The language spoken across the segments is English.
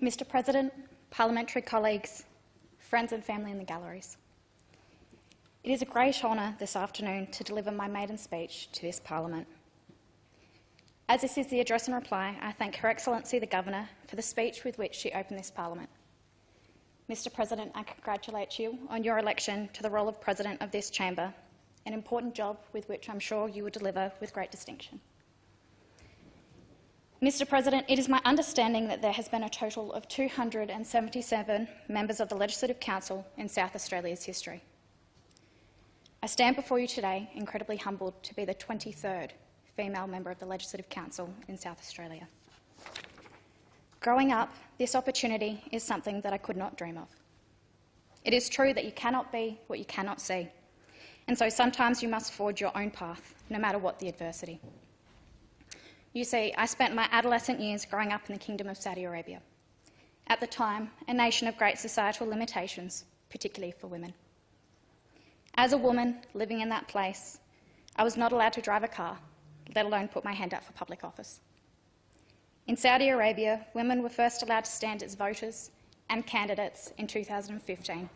Mr. President, parliamentary colleagues, friends and family in the galleries. It is a great honour this afternoon to deliver my maiden speech to this Parliament. As this is the address and reply, I thank Her Excellency the Governor for the speech with which she opened this Parliament. Mr. President, I congratulate you on your election to the role of President of this Chamber, an important job with which I'm sure you will deliver with great distinction. Mr. President, it is my understanding that there has been a total of 277 members of the Legislative Council in South Australia's history. I stand before you today incredibly humbled to be the 23rd female member of the Legislative Council in South Australia. Growing up, this opportunity is something that I could not dream of. It is true that you cannot be what you cannot see, and so sometimes you must forge your own path, no matter what the adversity. You see, I spent my adolescent years growing up in the Kingdom of Saudi Arabia, at the time a nation of great societal limitations, particularly for women. As a woman living in that place, I was not allowed to drive a car, let alone put my hand up for public office. In Saudi Arabia, women were first allowed to stand as voters and candidates in 2015,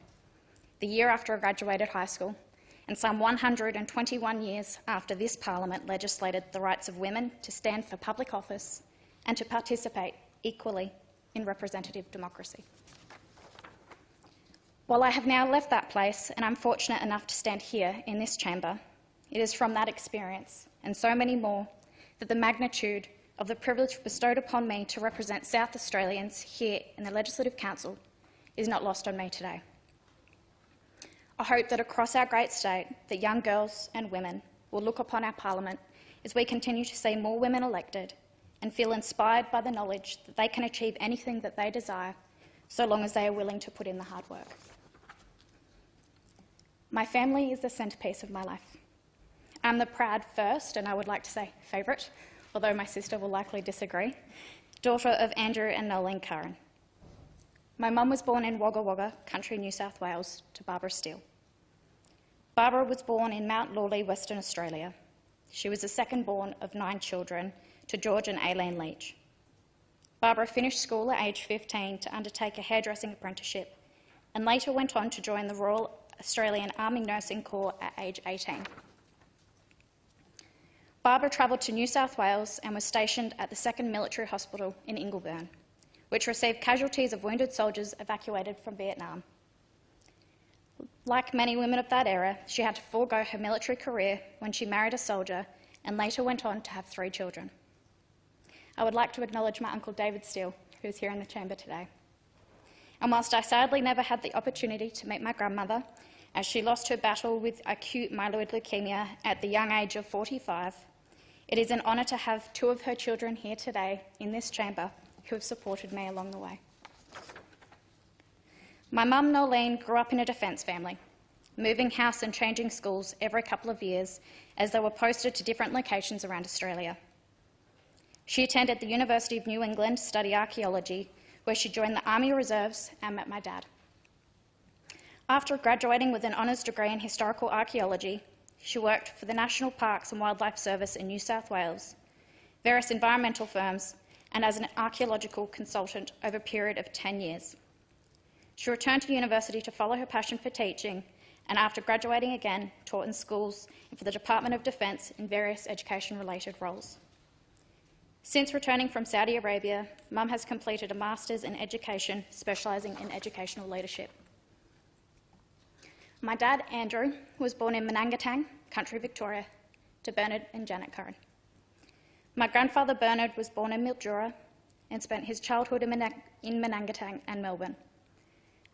the year after I graduated high school, and some 121 years after this Parliament legislated the rights of women to stand for public office and to participate equally in representative democracy. While I have now left that place and I'm fortunate enough to stand here in this chamber, it is from that experience, and so many more, that the magnitude of the privilege bestowed upon me to represent South Australians here in the Legislative Council is not lost on me today. I hope that across our great state, that young girls and women will look upon our Parliament as we continue to see more women elected and feel inspired by the knowledge that they can achieve anything that they desire, so long as they are willing to put in the hard work. My family is the centrepiece of my life. I'm the proud first, and I would like to say favourite, although my sister will likely disagree, daughter of Andrew and Nolene Curran. My mum was born in Wagga Wagga, country New South Wales, to Barbara Steele. Barbara was born in Mount Lawley, Western Australia. She was the second born of 9 children to George and Aileen Leach. Barbara finished school at age 15 to undertake a hairdressing apprenticeship and later went on to join the Royal Australian Army Nursing Corps at age 18. Barbara travelled to New South Wales and was stationed at the 2nd Military Hospital in Ingleburn, which received casualties of wounded soldiers evacuated from Vietnam. Like many women of that era, she had to forego her military career when she married a soldier and later went on to have 3 children. I would like to acknowledge my uncle David Steele, who is here in the chamber today. And whilst I sadly never had the opportunity to meet my grandmother, as she lost her battle with acute myeloid leukemia at the young age of 45, it is an honour to have 2 of her children here today in this chamber who have supported me along the way. My mum, Nolene, grew up in a defence family, moving house and changing schools every couple of years as they were posted to different locations around Australia. She attended the University of New England to study archaeology, where she joined the Army Reserves and met my dad. After graduating with an honours degree in historical archaeology, she worked for the National Parks and Wildlife Service in New South Wales, various environmental firms, and as an archaeological consultant over a period of 10 years. She returned to university to follow her passion for teaching, and after graduating again, taught in schools and for the Department of Defence in various education-related roles. Since returning from Saudi Arabia, Mum has completed a Master's in Education, specialising in educational leadership. My dad, Andrew, was born in Menangatang, country Victoria, to Bernard and Janet Curran. My grandfather, Bernard, was born in Mildura and spent his childhood in Menangatang and Melbourne.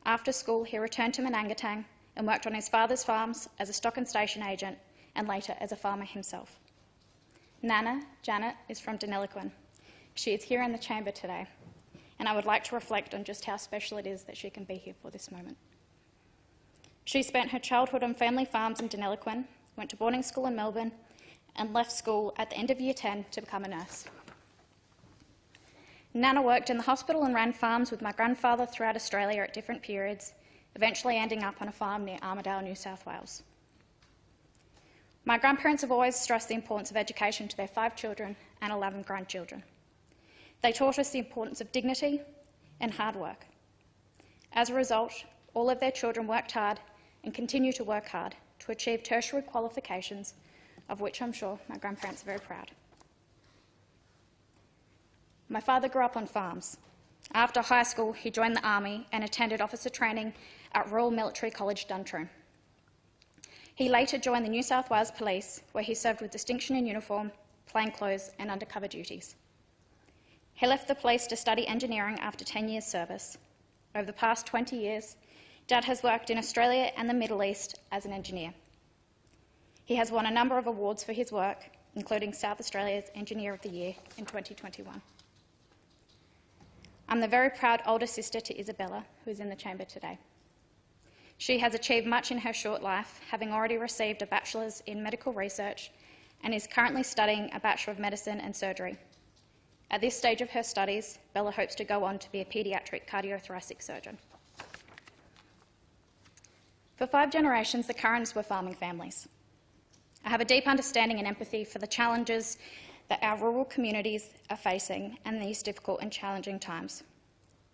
After school, he returned to Menangatang and worked on his father's farms as a stock and station agent and later as a farmer himself. Nana, Janet, is from Deniliquin. She is here in the chamber today, and I would like to reflect on just how special it is that she can be here for this moment. She spent her childhood on family farms in Deniliquin, went to boarding school in Melbourne, and left school at the end of Year 10 to become a nurse. Nana worked in the hospital and ran farms with my grandfather throughout Australia at different periods, eventually ending up on a farm near Armidale, New South Wales. My grandparents have always stressed the importance of education to their 5 children and 11 grandchildren. They taught us the importance of dignity, and hard work. As a result, all of their children worked hard and continue to work hard to achieve tertiary qualifications, of which I'm sure my grandparents are very proud. My father grew up on farms. After high school, he joined the Army and attended officer training at Royal Military College, Duntroon. He later joined the New South Wales Police, where he served with distinction in uniform, plainclothes and undercover duties. He left the police to study engineering after 10 years' service. Over the past 20 years, Dad has worked in Australia and the Middle East as an engineer. He has won a number of awards for his work, including South Australia's Engineer of the Year in 2021. I'm the very proud older sister to Isabella, who is in the chamber today. She has achieved much in her short life, having already received a bachelor's in medical research and is currently studying a Bachelor of Medicine and Surgery. At this stage of her studies, Bella hopes to go on to be a paediatric cardiothoracic surgeon. For 5 generations, the Currans were farming families. I have a deep understanding and empathy for the challenges that our rural communities are facing in these difficult and challenging times.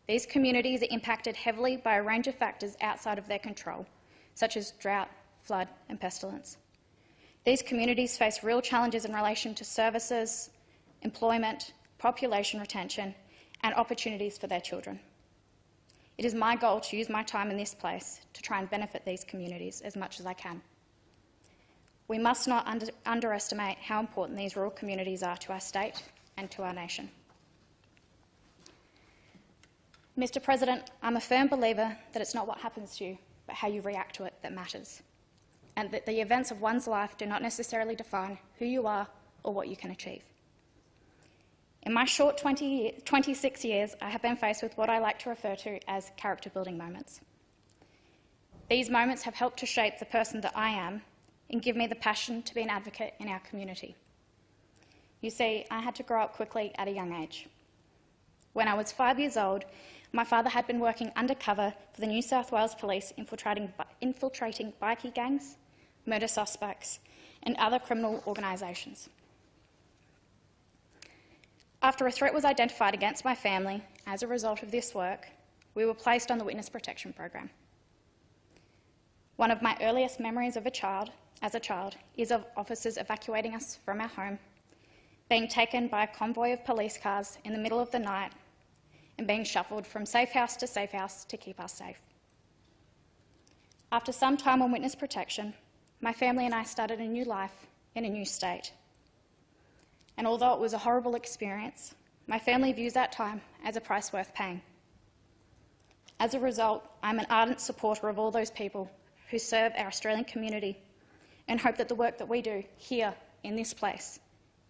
These communities are impacted heavily by a range of factors outside of their control, such as drought, flood and pestilence. These communities face real challenges in relation to services, employment, population retention and opportunities for their children. It is my goal to use my time in this place to try and benefit these communities as much as I can. We must not underestimate how important these rural communities are to our state and to our nation. Mr. President, I'm a firm believer that it's not what happens to you, but how you react to it that matters, and that the events of one's life do not necessarily define who you are or what you can achieve. In my short 26 years, I have been faced with what I like to refer to as character-building moments. These moments have helped to shape the person that I am and give me the passion to be an advocate in our community. You see, I had to grow up quickly at a young age. When I was 5 years old, my father had been working undercover for the New South Wales Police, infiltrating bikie gangs, murder suspects, and other criminal organisations. After a threat was identified against my family as a result of this work, we were placed on the Witness Protection Program. One of my earliest memories as a child, is of officers evacuating us from our home, being taken by a convoy of police cars in the middle of the night and being shuffled from safe house to keep us safe. After some time on witness protection, my family and I started a new life in a new state. And although it was a horrible experience, my family views that time as a price worth paying. As a result, I'm an ardent supporter of all those people who serve our Australian community and hope that the work that we do here in this place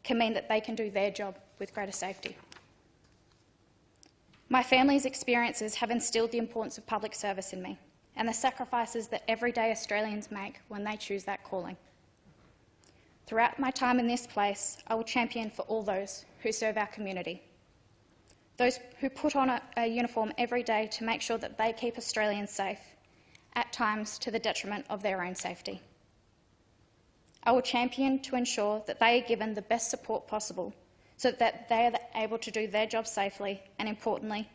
can mean that they can do their job with greater safety. My family's experiences have instilled the importance of public service in me and the sacrifices that everyday Australians make when they choose that calling. Throughout my time in this place, I will champion for all those who serve our community, those who put on a uniform every day to make sure that they keep Australians safe, at times to the detriment of their own safety. I will champion to ensure that they are given the best support possible so that they are able to do their job safely and, importantly,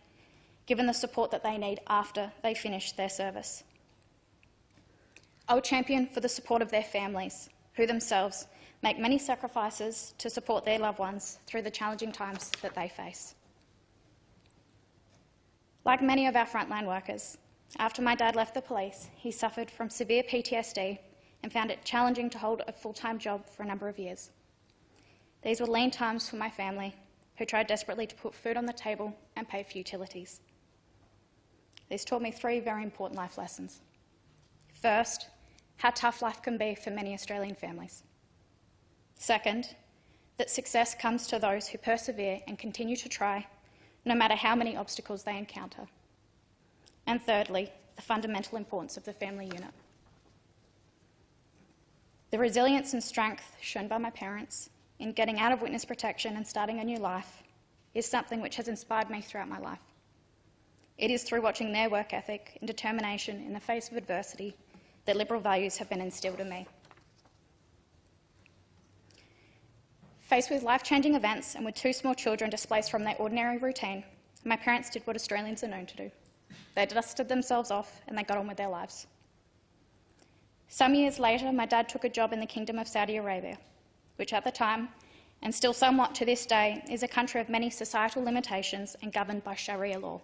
given the support that they need after they finish their service. I will champion for the support of their families, who themselves make many sacrifices to support their loved ones through the challenging times that they face. Like many of our frontline workers, after my dad left the police, he suffered from severe PTSD and found it challenging to hold a full-time job for a number of years. These were lean times for my family, who tried desperately to put food on the table and pay for utilities. This taught me 3 very important life lessons. First, how tough life can be for many Australian families. Second, that success comes to those who persevere and continue to try, no matter how many obstacles they encounter. And thirdly, the fundamental importance of the family unit. The resilience and strength shown by my parents in getting out of witness protection and starting a new life is something which has inspired me throughout my life. It is through watching their work ethic and determination in the face of adversity that liberal values have been instilled in me. Faced with life-changing events and with 2 small children displaced from their ordinary routine, My parents did what Australians are known to do. They dusted themselves off and they got on with their lives. Some years later, my dad took a job in the Kingdom of Saudi Arabia, which at the time, and still somewhat to this day, is a country of many societal limitations and governed by Sharia law.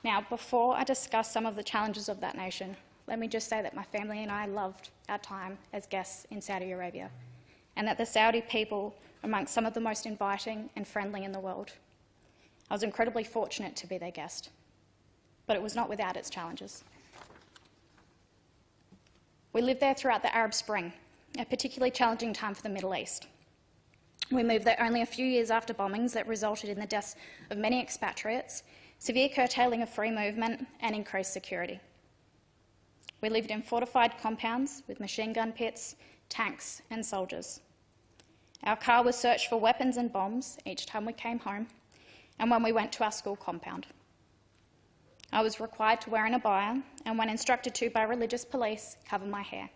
Now, before I discuss some of the challenges of that nation, let me just say that my family and I loved our time as guests in Saudi Arabia, and that the Saudi people are amongst some of the most inviting and friendly in the world. I was incredibly fortunate to be their guest, but it was not without its challenges. We lived there throughout the Arab Spring, a particularly challenging time for the Middle East. We moved there only a few years after bombings that resulted in the deaths of many expatriates, severe curtailing of free movement, and increased security. We lived in fortified compounds with machine gun pits, tanks, and soldiers. Our car was searched for weapons and bombs each time we came home, and when we went to our school compound. I was required to wear an abaya, and when instructed to by religious police, cover my hair.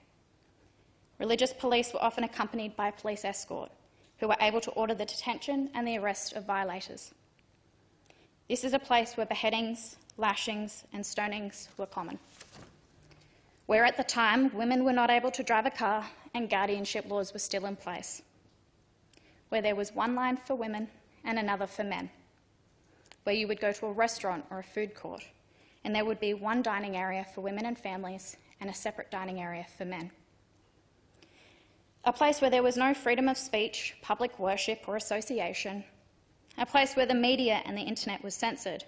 Religious police were often accompanied by a police escort, who were able to order the detention and the arrest of violators. This is a place where beheadings, lashings, and stonings were common. Where at the time, women were not able to drive a car and guardianship laws were still in place. Where there was one line for women and another for men. Where you would go to a restaurant or a food court, and there would be one dining area for women and families and a separate dining area for men. A place where there was no freedom of speech, public worship or association. A place where the media and the internet was censored,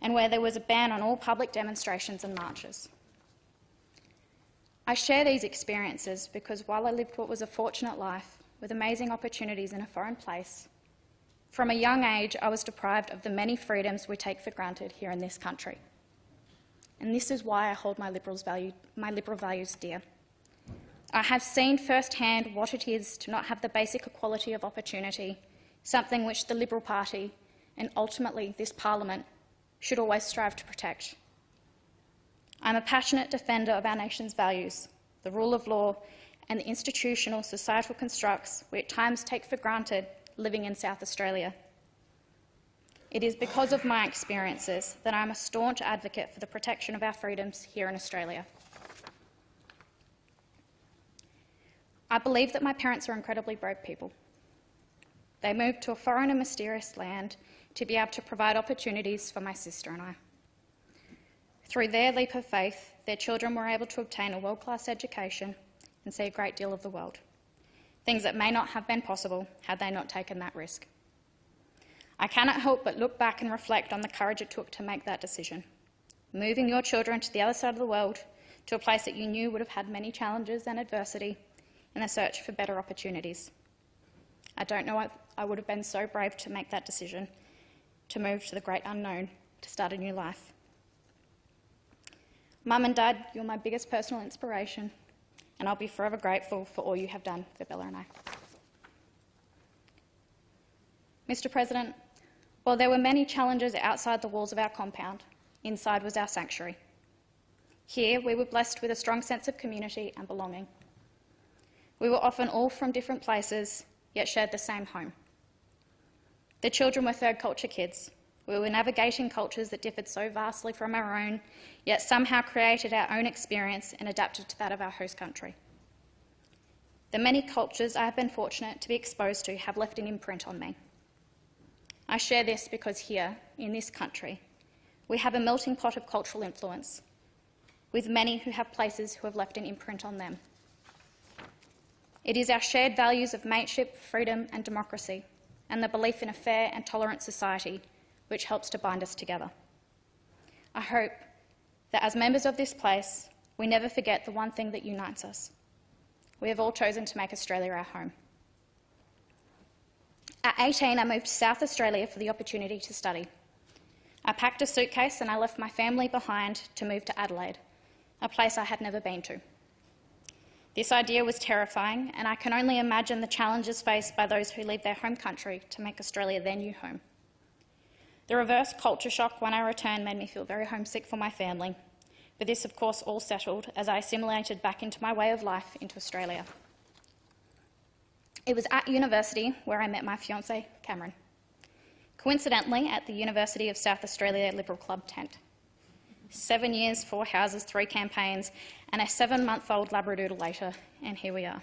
and where there was a ban on all public demonstrations and marches. I share these experiences because while I lived what was a fortunate life with amazing opportunities in a foreign place, from a young age I was deprived of the many freedoms we take for granted here in this country. And this is why I hold my liberal values dear. I have seen firsthand what it is to not have the basic equality of opportunity, something which the Liberal Party, and ultimately this Parliament, should always strive to protect. I'm a passionate defender of our nation's values, the rule of law, and the institutional societal constructs we at times take for granted living in South Australia. It is because of my experiences that I'm a staunch advocate for the protection of our freedoms here in Australia. I believe that my parents are incredibly brave people. They moved to a foreign and mysterious land to be able to provide opportunities for my sister and I. Through their leap of faith, their children were able to obtain a world-class education and see a great deal of the world, things that may not have been possible had they not taken that risk. I cannot help but look back and reflect on the courage it took to make that decision, moving your children to the other side of the world, to a place that you knew would have had many challenges and adversity in the search for better opportunities. I don't know if I would have been so brave to make that decision, to move to the great unknown, to start a new life. Mum and Dad, you're my biggest personal inspiration, and I'll be forever grateful for all you have done for Bella and I. Mr. President, while there were many challenges outside the walls of our compound, inside was our sanctuary. Here we were blessed with a strong sense of community and belonging. We were often all from different places, yet shared the same home. The children were third culture kids. We were navigating cultures that differed so vastly from our own, yet somehow created our own experience and adapted to that of our host country. The many cultures I have been fortunate to be exposed to have left an imprint on me. I share this because here, in this country, we have a melting pot of cultural influence, with many who have places who have left an imprint on them. It is our shared values of mateship, freedom and democracy, and the belief in a fair and tolerant society which helps to bind us together. I hope that as members of this place, we never forget the one thing that unites us. We have all chosen to make Australia our home. At 18, I moved to South Australia for the opportunity to study. I packed a suitcase and I left my family behind to move to Adelaide, a place I had never been to. This idea was terrifying, and I can only imagine the challenges faced by those who leave their home country to make Australia their new home. The reverse culture shock when I returned made me feel very homesick for my family, but this of course all settled as I assimilated back into my way of life into Australia. It was at university where I met my fiancé, Cameron. coincidentally at the University of South Australia Liberal Club tent. 7 years, 4 houses, 3 campaigns, and a 7-month-old Labradoodle later, and here we are.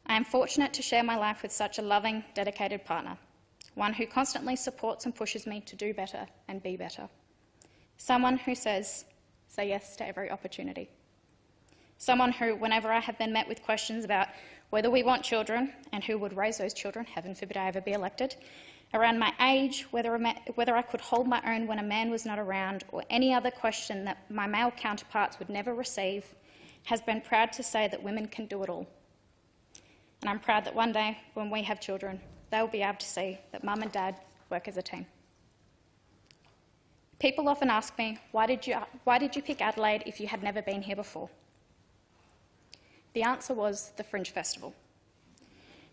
I am fortunate to share my life with such a loving, dedicated partner, one who constantly supports and pushes me to do better and be better. Someone who says, say yes to every opportunity. Someone who, whenever I have been met with questions about whether we want children and who would raise those children, heaven forbid I ever be elected, around my age, whether I could hold my own when a man was not around, or any other question that my male counterparts would never receive, has been proud to say that women can do it all. And I'm proud that one day, when we have children, they will be able to see that mum and dad work as a team. People often ask me, why did you pick Adelaide if you had never been here before? The answer was the Fringe Festival.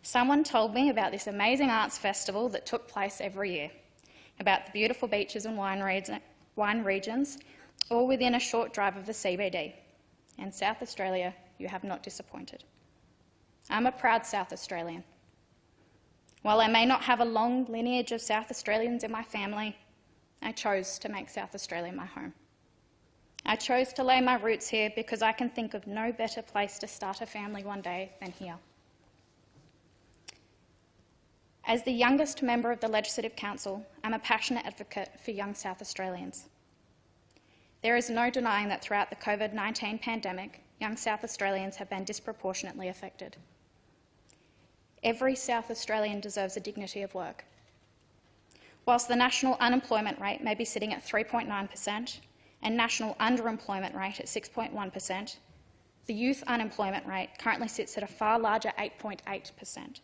Someone told me about this amazing arts festival that took place every year, about the beautiful beaches and wine regions, all within a short drive of the CBD. And South Australia, you have not disappointed. I'm a proud South Australian. While I may not have a long lineage of South Australians in my family, I chose to make South Australia my home. I chose to lay my roots here because I can think of no better place to start a family one day than here. As the youngest member of the Legislative Council, I'm a passionate advocate for young South Australians. There is no denying that throughout the COVID-19 pandemic, young South Australians have been disproportionately affected. Every South Australian deserves a dignity of work. Whilst the national unemployment rate may be sitting at 3.9% and national underemployment rate at 6.1%, the youth unemployment rate currently sits at a far larger 8.8%.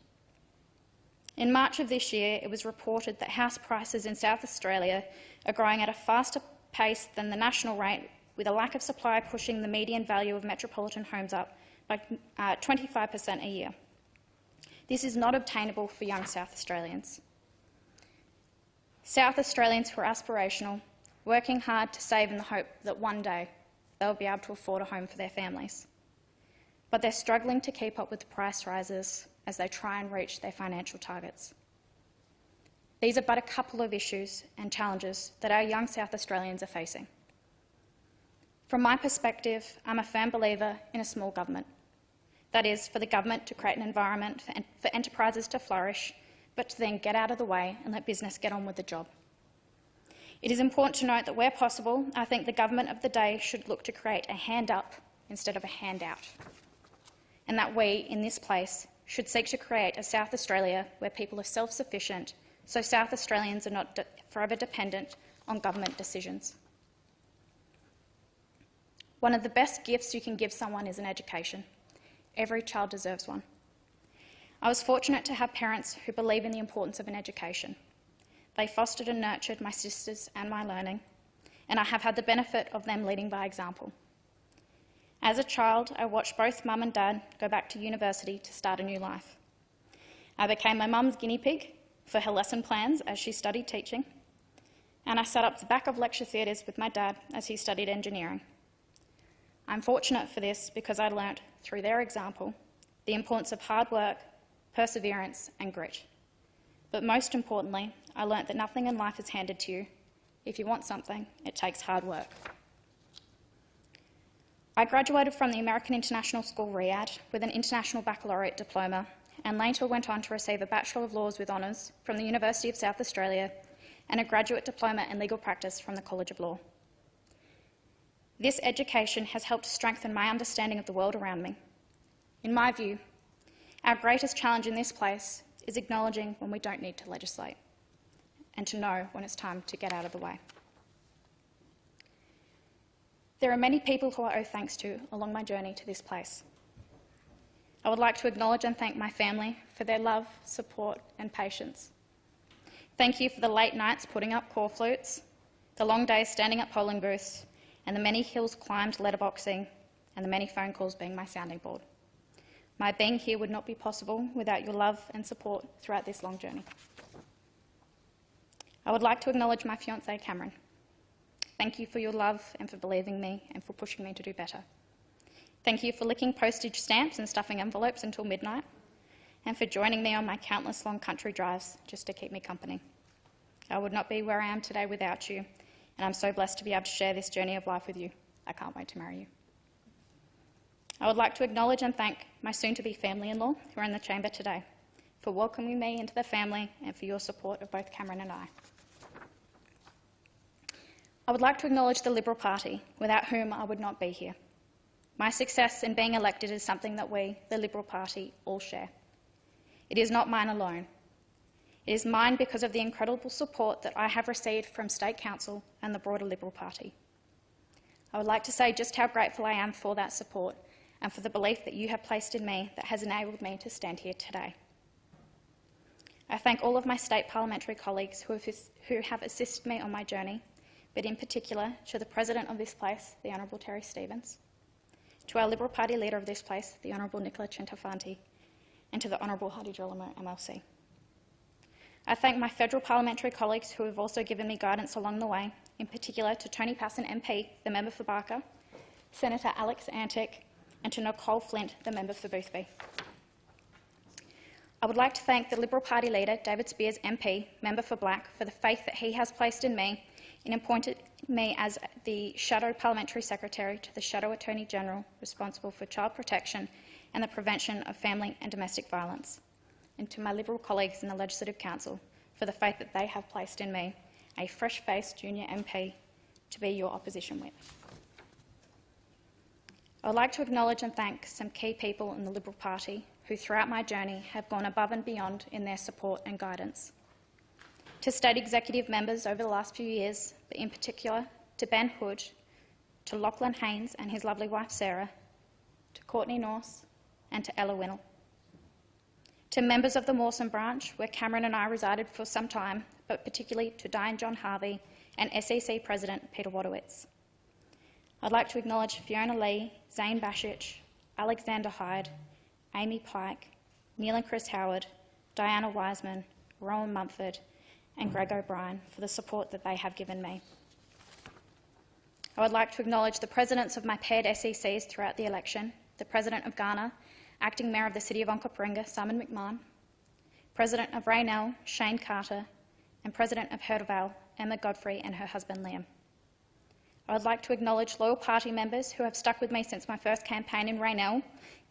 In March of this year, it was reported that house prices in South Australia are growing at a faster pace than the national rate, with a lack of supply pushing the median value of metropolitan homes up by 25% a year. This is not obtainable for young South Australians. South Australians who are aspirational, working hard to save in the hope that one day they'll be able to afford a home for their families. But they're struggling to keep up with the price rises as they try and reach their financial targets. These are but a couple of issues and challenges that our young South Australians are facing. From my perspective, I'm a firm believer in a small government. That is, for the government to create an environment for enterprises to flourish, but to then get out of the way and let business get on with the job. It is important to note that where possible, I think the government of the day should look to create a hand up instead of a handout, and that we, in this place, should seek to create a South Australia where people are self-sufficient, so South Australians are not forever dependent on government decisions. One of the best gifts you can give someone is an education. Every child deserves one. I was fortunate to have parents who believe in the importance of an education. They fostered and nurtured my sisters and my learning, and I have had the benefit of them leading by example. As a child, I watched both mum and dad go back to university to start a new life. I became my mum's guinea pig for her lesson plans as she studied teaching, and I sat up the back of lecture theatres with my dad as he studied engineering. I'm fortunate for this because I learnt, through their example, the importance of hard work, perseverance and grit. But most importantly, I learnt that nothing in life is handed to you. If you want something, it takes hard work. I graduated from the American International School, Riyadh, with an International Baccalaureate diploma, and later went on to receive a Bachelor of Laws with honours from the University of South Australia and a graduate diploma in legal practice from the College of Law. This education has helped strengthen my understanding of the world around me. In my view, our greatest challenge in this place is acknowledging when we don't need to legislate and to know when it's time to get out of the way. There are many people who I owe thanks to along my journey to this place. I would like to acknowledge and thank my family for their love, support and patience. Thank you for the late nights putting up call flutes, the long days standing at polling booths, and the many hills climbed letterboxing, and the many phone calls being my sounding board. My being here would not be possible without your love and support throughout this long journey. I would like to acknowledge my fiancé, Cameron. Thank you for your love and for believing me and for pushing me to do better. Thank you for licking postage stamps and stuffing envelopes until midnight, and for joining me on my countless long country drives just to keep me company. I would not be where I am today without you, and I'm so blessed to be able to share this journey of life with you. I can't wait to marry you. I would like to acknowledge and thank my soon-to-be family-in-law who are in the chamber today for welcoming me into the family and for your support of both Cameron and I. I would like to acknowledge the Liberal Party, without whom I would not be here. My success in being elected is something that we, the Liberal Party, all share. It is not mine alone. It is mine because of the incredible support that I have received from State Council and the broader Liberal Party. I would like to say just how grateful I am for that support and for the belief that you have placed in me that has enabled me to stand here today. I thank all of my state parliamentary colleagues who have assisted me on my journey, but in particular to the President of this place, the Honourable Terry Stevens, to our Liberal Party Leader of this place, the Honourable Nicola Chintafanti, and to the Honourable Hadi Jolamo, MLC. I thank my federal parliamentary colleagues who have also given me guidance along the way, in particular to Tony Passon MP, the member for Barker, Senator Alex Antic, and to Nicole Flint, the member for Boothby. I would like to thank the Liberal Party leader, David Spears MP, member for Black, for the faith that he has placed in me and appointed me as the Shadow Parliamentary Secretary to the Shadow Attorney General responsible for child protection and the prevention of family and domestic violence, and to my Liberal colleagues in the Legislative Council for the faith that they have placed in me, a fresh-faced junior MP, to be your opposition whip. I would like to acknowledge and thank some key people in the Liberal Party who throughout my journey have gone above and beyond in their support and guidance. To state executive members over the last few years, but in particular to Ben Hood, to Lachlan Haynes and his lovely wife Sarah, to Courtney Norse and to Ella Winnell. To members of the Mawson branch, where Cameron and I resided for some time, but particularly to Diane John Harvey and SEC President Peter Wadowitz. I'd like to acknowledge Fiona Lee, Zane Bashich, Alexander Hyde, Amy Pike, Neil and Chris Howard, Diana Wiseman, Rowan Mumford, and Greg O'Brien for the support that they have given me. I would like to acknowledge the presidents of my paired SECs throughout the election, the President of Ghana, Acting Mayor of the City of Onkaparinga, Simon McMahon, President of Raynell, Shane Carter, and President of Herdevale, Emma Godfrey and her husband Liam. I would like to acknowledge loyal party members who have stuck with me since my first campaign in Raynell,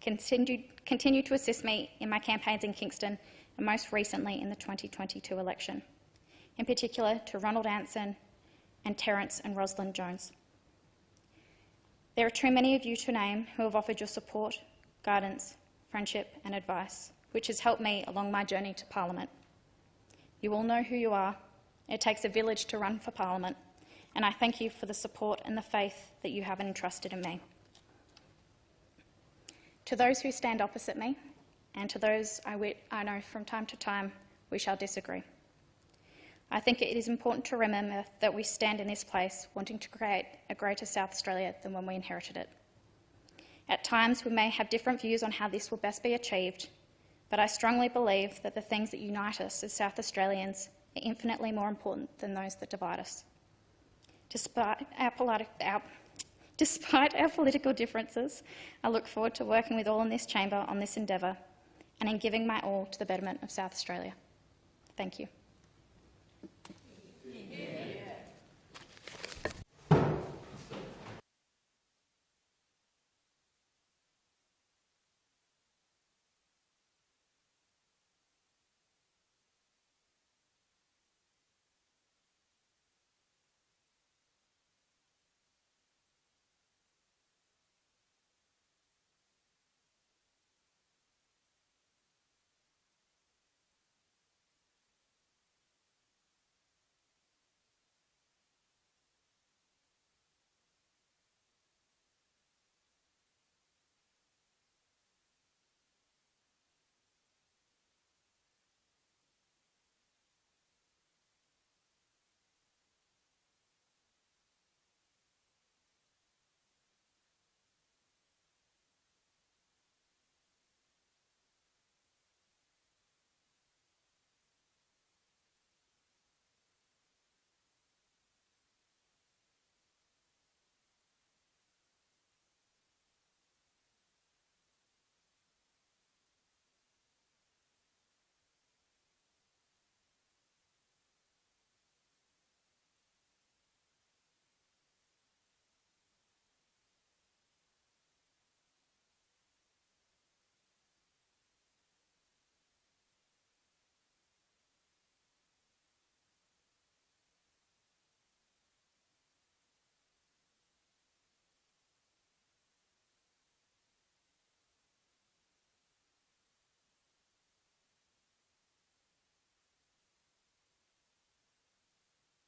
continue to assist me in my campaigns in Kingston, and most recently in the 2022 election. In particular to Ronald Anson and Terence and Rosalind Jones. There are too many of you to name who have offered your support, guidance, friendship and advice, which has helped me along my journey to Parliament. You all know who you are. It takes a village to run for Parliament, and I thank you for the support and the faith that you have entrusted in me. To those who stand opposite me, and to those I know from time to time we shall disagree, I think it is important to remember that we stand in this place wanting to create a greater South Australia than when we inherited it. At times we may have different views on how this will best be achieved, but I strongly believe that the things that unite us as South Australians are infinitely more important than those that divide us. Despite our political differences, I look forward to working with all in this chamber on this endeavour and in giving my all to the betterment of South Australia. Thank you.